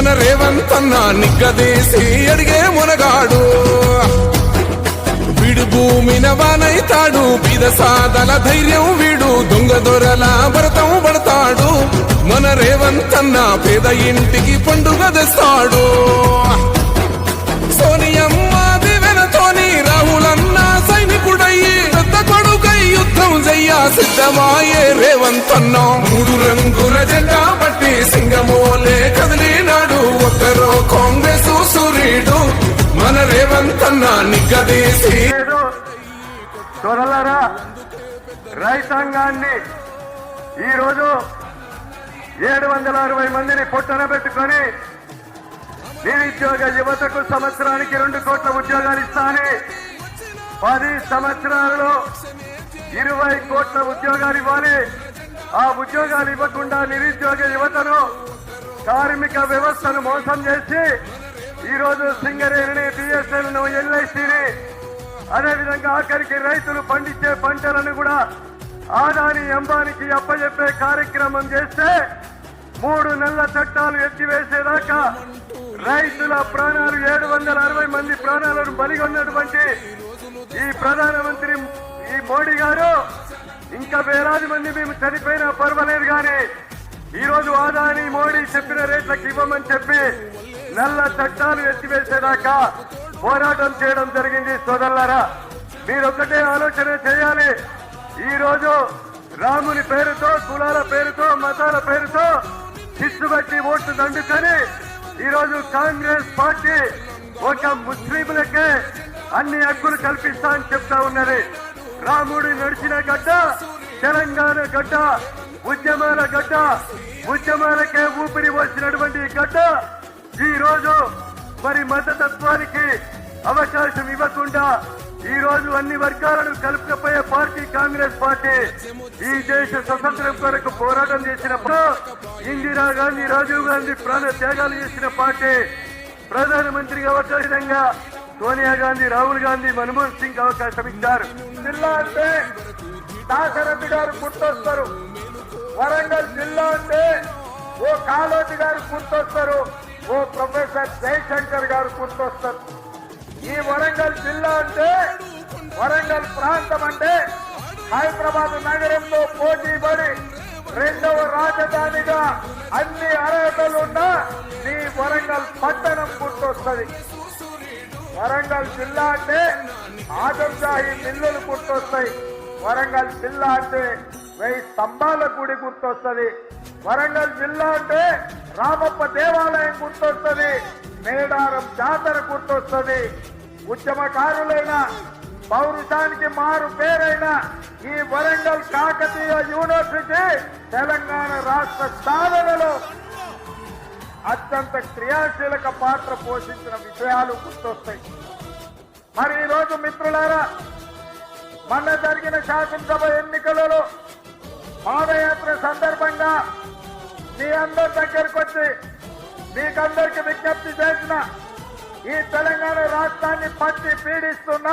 మన రేవంత్ అన్న నిగ్గదీసి అడిగే మునగాడు వీడు భూమిన వానైతాడు బీద సాదల ధైర్యం వీడు దొంగ దొరల భరతం పడతాడు మన రేవంత్ అన్న పేద ఇంటికి పండుగ తెస్తాడు సోనియమ్మ దివెనతోని రాహులన్న సైనికుడయ్యి పెద్ద కొడుకై యుద్ధం చెయ్య సిద్ధమాయే రేవంత్ అన్న మూడు రంగుల జెండా బట్టి సింగమోలే కదిలినాడు ఒక్కరో కాంగ్రెస్ సూర్యుడు మన రేవంత్ అన్న నిగ్గదీసి చూడలారా రైతాంగాన్ని ఈరోజు 760 మందిని పొట్టన పెట్టుకొని నిరుద్యోగ యువతకు సంవత్సరానికి 2 కోట్ల ఉద్యోగాలు ఇస్తానని 10 సంవత్సరాలలో 20 కోట్ల ఉద్యోగాలు ఇవ్వాలి. ఆ ఉద్యోగాలు ఇవ్వకుండా నిరుద్యోగ యువతను కార్మిక వ్యవస్థను మోసం చేసి ఈరోజు సింగరేణిని బిఎస్ఎల్ను ఎల్ఐసిని అదేవిధంగా ఆఖరికి రైతులు పండించే పంటలను కూడా ఆదాని అంబానికి అప్పచెప్పే కార్యక్రమం చేస్తే 3 నెలల చట్టాలు ఎత్తివేసేదాకా రైతుల ప్రాణాలు 760 మంది ప్రాణాలను బలిగొన్నటువంటి ఈ ప్రధానమంత్రి ఈ మోడీ గారు ఇంకా వేలాది మంది మేము చనిపోయినా పర్వాలేదు కానీ ఈరోజు ఆదాని మోడీ చెప్పిన రేట్లకు ఇవ్వమని చెప్పి నల్ల చట్టాలు ఎత్తివేసేదాకా పోరాటం చేయడం జరిగింది. సోదరులారా మీరొక్కటే ఆలోచన చేయాలి. ఈ రోజు రాముని పేరుతో కులాల పేరుతో మతాల పేరుతో చిచ్చుబట్టి ఓట్లు దండుకొని ఈరోజు కాంగ్రెస్ పార్టీ ఒక ముస్లింలకే అన్ని హక్కులు కల్పిస్తా అని చెప్తా ఉన్నది. రాముడు నడిచిన గడ్డ తెలంగాణ గడ్డ, ఉద్యమాల గడ్డ, ఉద్యమాలకే ఊపిరి వచ్చినటువంటి గడ్డ ఈ రోజు మరి మతతత్వానికి అవకాశం ఇవ్వకుండా ఈ రోజు అన్ని వర్గాలను కలుపుకపోయే పార్టీ కాంగ్రెస్ పార్టీ. ఈ దేశ స్వతంత్రం కొరకు పోరాటం చేసిన ఇందిరా గాంధీ, రాజీవ్ గాంధీ ప్రాణ త్యాగాలు చేసిన పార్టీ. ప్రధానమంత్రిగా వచ్చే విధంగా సోనియా గాంధీ, రాహుల్ గాంధీ, మన్మోహన్ సింగ్ అవకాశం ఇచ్చారు. జిల్లా అంటే దాశరథి గారు గుర్తొస్తారు. వరంగల్ జిల్లా అంటే ఓ కాళోజీ గారు గుర్తొస్తారు, ఓ ప్రొఫెసర్ జయశంకర్ గారు గుర్తొస్తారు. ఈ వరంగల్ జిల్లా అంటే వరంగల్ ప్రాంతం అంటే హైదరాబాద్ నగరంతో పోటీ పడి 2వ రాజధానిగా అన్ని అర్హతలు ఉన్న ఈ వరంగల్ పట్టణం గుర్తొస్తుంది. వరంగల్ జిల్లా అంటే ఆజంషాహి మిల్లులు గుర్తొస్తాయి. వరంగల్ జిల్లా అంటే 1000 స్తంభాల గుడి గుర్తొస్తుంది. వరంగల్ జిల్లా అంటే రామప్ప దేవాలయం గుర్తొస్తుంది, మేడారం జాతర గుర్తొస్తుంది. ఉద్యమకారులైన పౌరుషానికి మారు పేరైన ఈ వరంగల్ కాకతీయ యూనివర్సిటీ తెలంగాణ రాష్ట్ర సాధనలో అత్యంత క్రియాశీలక పాత్ర పోషించిన విషయాలు గుర్తొస్తాయి. మరి ఈరోజు మిత్రులారా, మొన్న జరిగిన శాసనసభ ఎన్నికలలో పాదయాత్ర సందర్భంగా మీ అందరి దగ్గరకు వచ్చి మీకందరికి విజ్ఞప్తి చేసిన ఈ తెలంగాణ రాష్ట్రాన్ని పట్టి పీడిస్తున్న,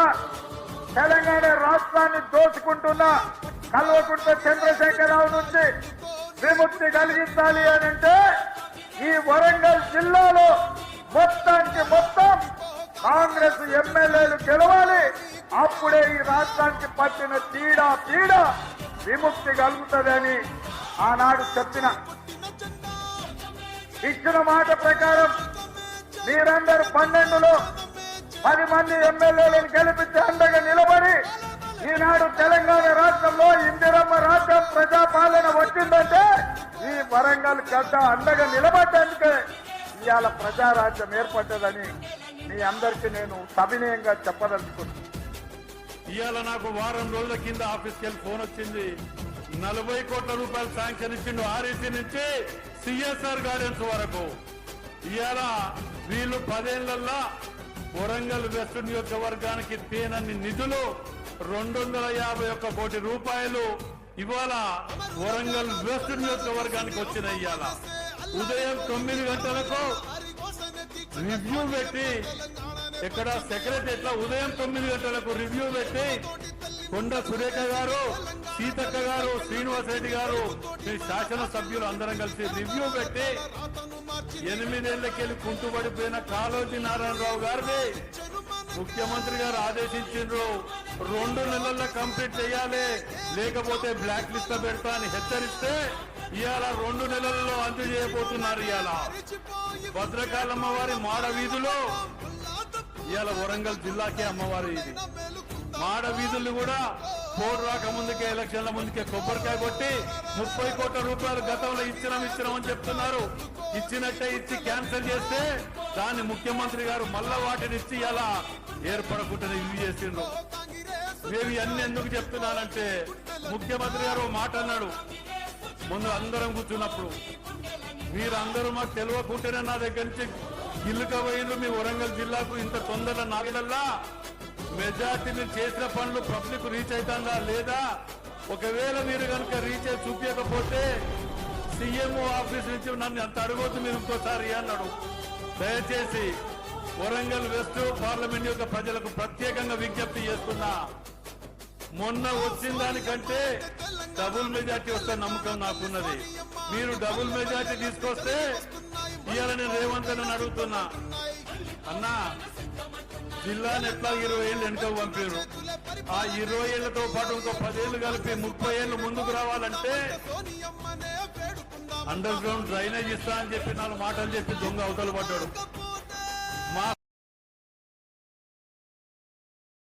తెలంగాణ రాష్ట్రాన్ని దోచుకుంటున్న కల్వకుంట్ల చంద్రశేఖరరావు నుంచి విముక్తి కలిగించాలి అని అంటే ఈ వరంగల్ జిల్లాలో మొత్తానికి మొత్తం కాంగ్రెస్ ఎమ్మెల్యేలు గెలవాలి. అప్పుడే ఈ రాష్ట్రానికి పట్టిన పీడ విముక్తి కలుగుతుందని ఆనాడు చెప్పిన ఇచ్చిన మాట ప్రకారం మీరందరూ 12లో 10 మంది ఎమ్మెల్యేలను గెలిపించి అండగా నిలబడి ఈనాడు తెలంగాణ రాష్ట్రంలో ఇందిరమ్మ రాజ్యం ప్రజాపాలన వచ్చిందంటే ఈ వరంగల్ గడ్డ అండగా నిలబడ్డానికే ఇవాళ ప్రజారాజ్యం ఏర్పడ్డదని మీ అందరికీ నేను సవినయంగా చెప్పదలుచుకున్నాను. ఇవాళ నాకు వారం రోజుల కింద ఆఫీస్కి వెళ్ళి ఫోన్ వచ్చింది. 40 కోట్ల రూపాయలు శాంక్షన్ ఇచ్చిండు ఆర్ఈసీ నుంచి సిఎస్ఆర్ గార్డెన్స్ వరకు. ఇవాళ వీళ్ళు 10 ఏళ్లలో వరంగల్ వెస్ట్ నియోజకవర్గానికి తేనన్ని నిధులు 251 కోటి రూపాయలు ఇవాళ వరంగల్ వెస్ట్ నియోజకవర్గానికి వచ్చినాయి. ఇవాళ ఉదయం 9 గంటలకు రివ్యూ పెట్టి ఇక్కడ సెక్రటరీలో ఉదయం 9 గంటలకు రివ్యూ పెట్టి కొండ సురేఖ గారు, సీతక్క గారు, శ్రీనివాస్ రెడ్డి గారు, మీ శాసనసభ్యులు అందరం కలిసి రివ్యూ పెట్టి 8 ఏళ్లకెళ్ళి కుంటుబడిపోయిన కాళోజీ నారాయణరావు గారిని ముఖ్యమంత్రి గారు ఆదేశించారు 2 నెలల్లో కంప్లీట్ చేయాలి, లేకపోతే బ్లాక్ లిస్ట్ లో పెడతా అని హెచ్చరిస్తే ఇవాళ 2 నెలల్లో అందజేయబోతున్నారు. ఇవాళ భద్రకాళి అమ్మవారి మాడ వీధులు ఇవాళ వరంగల్ జిల్లాకే అమ్మవారి ఇది. మాడ వీధులు కూడా కోడ్ రాక ముందుకే ఎలక్షన్ల ముందుకే కొబ్బరికాయ కొట్టి 30 కోట్ల రూపాయలు గతంలో ఇచ్చినామని చెప్తున్నారు. ఇచ్చినట్టే ఇచ్చి క్యాన్సిల్ చేస్తే దాన్ని ముఖ్యమంత్రి గారు మళ్ళా వాటిని ఇచ్చి ఇలా ఏర్పడకుండా ఇవి చేసిండ్రు. మేము ఇవన్నీ ఎందుకు చెప్తున్నానంటే ముఖ్యమంత్రి గారు మాట అన్నాడు ముందు అందరం కూర్చున్నప్పుడు, మీరందరూ మాకు తెలియకుంటేనే నా దగ్గర నుంచి గిల్లుకపోయిండ్రు. మీ వరంగల్ జిల్లాకు ఇంత తొందరగా నాగడల్లా మెజార్టీ మీరు చేసిన పనులు పబ్లిక్ రీచ్ అవుతుందా లేదా, ఒకవేళ మీరు కనుక రీచ్ అయి చూపించకపోతే సీఎంఓ ఆఫీస్ నుంచి నన్ను అంత అడగొద్దు మీరు ఇంకోసారి అన్నాడు. దయచేసి వరంగల్ వెస్ట్ పార్లమెంట్ యొక్క ప్రజలకు ప్రత్యేకంగా విజ్ఞప్తి చేస్తున్నా, మొన్న వచ్చిన దానికంటే డబుల్ మెజార్టీ వస్తే నమ్మకం నాకున్నది. మీరు డబుల్ మెజార్టీ తీసుకొస్తే ఇవాళ నేను రేవంత్ అని అడుగుతున్నా, అన్నా జిల్లాని ఎట్లా 20 ఏళ్ళు వెనుకకు పంపారు, ఆ 20 ఏళ్లతో పాటు ఇంకో 10 ఏళ్లు కలిపి 30 ఏళ్లు ముందుకు రావాలంటే అండర్ గ్రౌండ్ డ్రైనేజ్ ఇస్తా అని చెప్పి 4 మాటలు చెప్పి దొంగ అవతల పడ్డాడు.